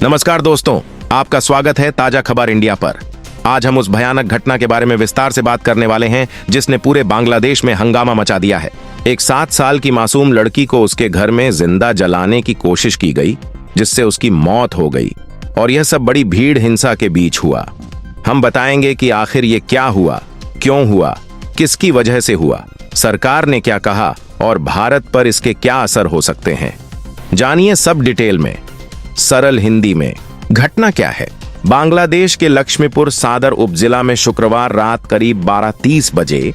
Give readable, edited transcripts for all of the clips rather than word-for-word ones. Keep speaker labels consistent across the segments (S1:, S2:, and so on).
S1: नमस्कार दोस्तों, आपका स्वागत है ताजा खबर इंडिया पर। आज हम उस भयानक घटना के बारे में विस्तार से बात करने वाले हैं जिसने पूरे बांग्लादेश में हंगामा मचा दिया है। एक 7 साल की मासूम लड़की को उसके घर में जिंदा जलाने की कोशिश की गई, जिससे उसकी मौत हो गई। और यह सब बड़ी भीड़ हिंसा के बीच हुआ। हम बताएंगे कि आखिर ये क्या हुआ, क्यों हुआ, किसकी वजह से हुआ, सरकार ने क्या कहा और भारत पर इसके क्या असर हो सकते हैं। जानिए सब डिटेल में, सरल हिंदी में। घटना क्या है? बांग्लादेश के लक्ष्मीपुर सादर उपजिला में शुक्रवार रात करीब 12:30 बजे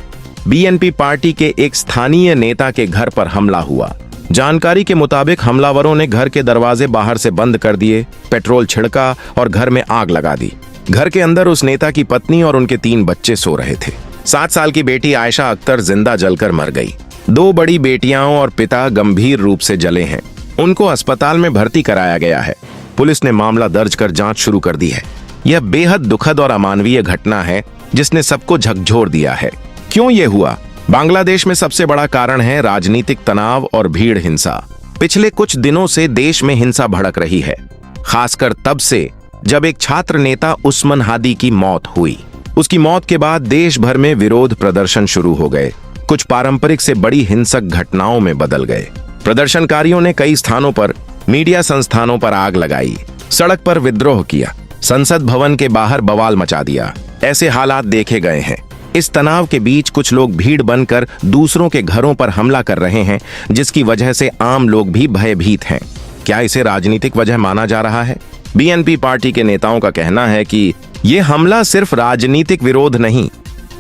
S1: बीएनपी पार्टी के एक स्थानीय नेता के घर पर हमला हुआ। जानकारी के मुताबिक हमलावरों ने घर के दरवाजे बाहर से बंद कर दिए, पेट्रोल छिड़का और घर में आग लगा दी। घर के अंदर उस नेता की पत्नी और उनके 3 बच्चे सो रहे थे। 7 साल की बेटी आयशा अख्तर जिंदा जलकर मर गई। 2 बड़ी बेटियां और पिता गंभीर रूप से जले हैं। उनको अस्पताल में भर्ती कराया गया है। पुलिस ने मामला दर्ज कर जांच शुरू कर दी है। यह बेहद दुखद और अमानवीय घटना है जिसने सबको झकझोर दिया है। क्यों ये हुआ? बांग्लादेश में सबसे बड़ा कारण है राजनीतिक तनाव और भीड़ हिंसा। पिछले कुछ दिनों से देश में हिंसा भड़क रही है, खासकर तब से जब एक छात्र नेता उस्मान हादी की मौत हुई। उसकी मौत के बाद देश भर में विरोध प्रदर्शन शुरू हो गए। कुछ पारंपरिक से बड़ी हिंसक घटनाओं में बदल गए। प्रदर्शनकारियों ने कई स्थानों पर मीडिया संस्थानों पर आग लगाई, सड़क पर विद्रोह किया, संसद भवन के बाहर बवाल मचा दिया। ऐसे हालात देखे गए हैं। इस तनाव के बीच कुछ लोग भीड़ बनकर दूसरों के घरों पर हमला कर रहे हैं, जिसकी वजह से आम लोग भी भयभीत हैं। क्या इसे राजनीतिक वजह माना जा रहा है? बीएनपी पार्टी के नेताओं का कहना है कि ये हमला सिर्फ राजनीतिक विरोध नहीं,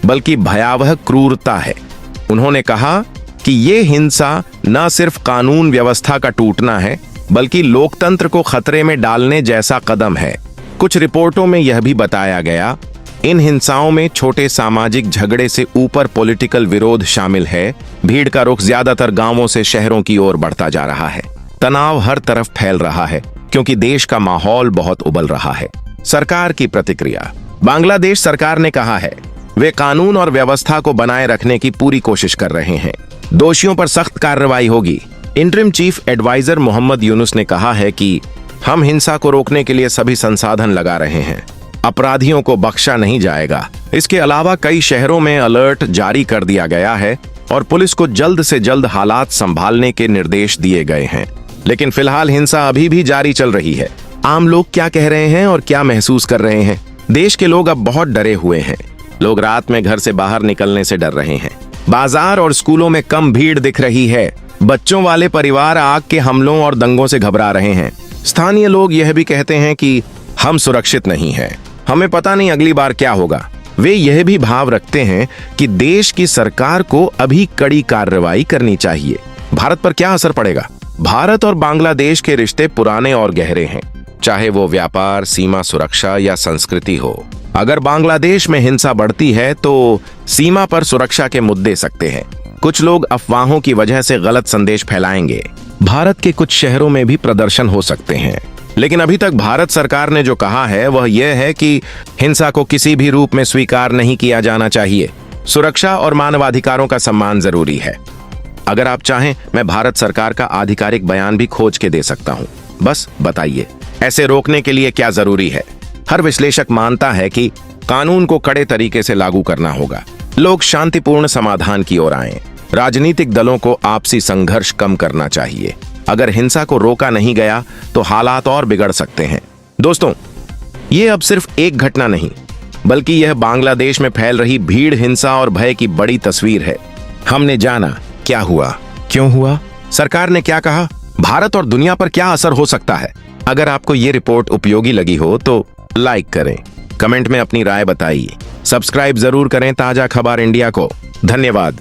S1: बल्कि भयावह क्रूरता है। उन्होंने कहा कि ये हिंसा न सिर्फ कानून व्यवस्था का टूटना है, बल्कि लोकतंत्र को खतरे में डालने जैसा कदम है। कुछ रिपोर्टों में यह भी बताया गया, इन हिंसाओं में छोटे सामाजिक झगड़े से ऊपर पॉलिटिकल विरोध शामिल है। भीड़ का रुख ज्यादातर गांवों से शहरों की ओर बढ़ता जा रहा है। तनाव हर तरफ फैल रहा है क्योंकि देश का माहौल बहुत उबल रहा है। सरकार की प्रतिक्रिया। बांग्लादेश सरकार ने कहा है वे कानून और व्यवस्था को बनाए रखने की पूरी कोशिश कर रहे हैं। दोषियों पर सख्त कार्रवाई होगी। Interim chief adviser Muhammad Yunus ने कहा है कि हम हिंसा को रोकने के लिए सभी संसाधन लगा रहे हैं। अपराधियों को बख्शा नहीं जाएगा। इसके अलावा कई शहरों में अलर्ट जारी कर दिया गया है और पुलिस को जल्द से जल्द हालात संभालने के निर्देश दिए गए हैं। लेकिन फिलहाल हिंसा अभी भी जारी चल रही है। आम लोग क्या कह रहे हैं और क्या महसूस कर रहे हैं? देश के लोग अब बहुत डरे हुए हैं। लोग रात में घर से बाहर निकलने से डर रहे हैं। बाजार और स्कूलों में कम भीड़ दिख रही है। बच्चों वाले परिवार आग के हमलों और दंगों से घबरा रहे हैं। स्थानीय लोग यह भी कहते हैं कि हम सुरक्षित नहीं हैं, हमें पता नहीं अगली बार क्या होगा। वे यह भी भाव रखते हैं कि देश की सरकार को अभी कड़ी कार्रवाई करनी चाहिए। भारत पर क्या असर पड़ेगा? भारत और बांग्लादेश के रिश्ते पुराने और गहरे हैं, चाहे वो व्यापार, सीमा सुरक्षा या संस्कृति हो। अगर बांग्लादेश में हिंसा बढ़ती है तो सीमा पर सुरक्षा के मुद्दे सकते हैं। कुछ लोग अफवाहों की वजह से गलत संदेश फैलाएंगे। भारत के कुछ शहरों में भी प्रदर्शन हो सकते हैं। लेकिन अभी तक भारत सरकार ने जो कहा है वह यह है कि हिंसा को किसी भी रूप में स्वीकार नहीं किया जाना चाहिए। सुरक्षा और मानवाधिकारों का सम्मान जरूरी है। अगर आप चाहें, मैं भारत सरकार का आधिकारिक बयान भी खोज के दे सकता हूं। बस बताइए, ऐसे रोकने के लिए क्या जरूरी है? हर विश्लेषक मानता है कि कानून को कड़े तरीके से लागू करना होगा। लोग शांतिपूर्ण समाधान की ओर आएं। राजनीतिक दलों को आपसी संघर्ष कम करना चाहिए। अगर हिंसा को रोका नहीं गया तो हालात और बिगड़ सकते हैं। दोस्तों, ये अब सिर्फ एक घटना नहीं, बल्कि यह बांग्लादेश में फैल रही भीड़, हिंसा और भय की बड़ी तस्वीर है। हमने जाना क्या हुआ, क्यों हुआ, सरकार ने क्या कहा, भारत और दुनिया पर क्या असर हो सकता है। अगर आपको ये रिपोर्ट उपयोगी लगी हो तो लाइक करें, कमेंट में अपनी राय बताइए, सब्सक्राइब जरूर करें ताजा खबर इंडिया को। धन्यवाद।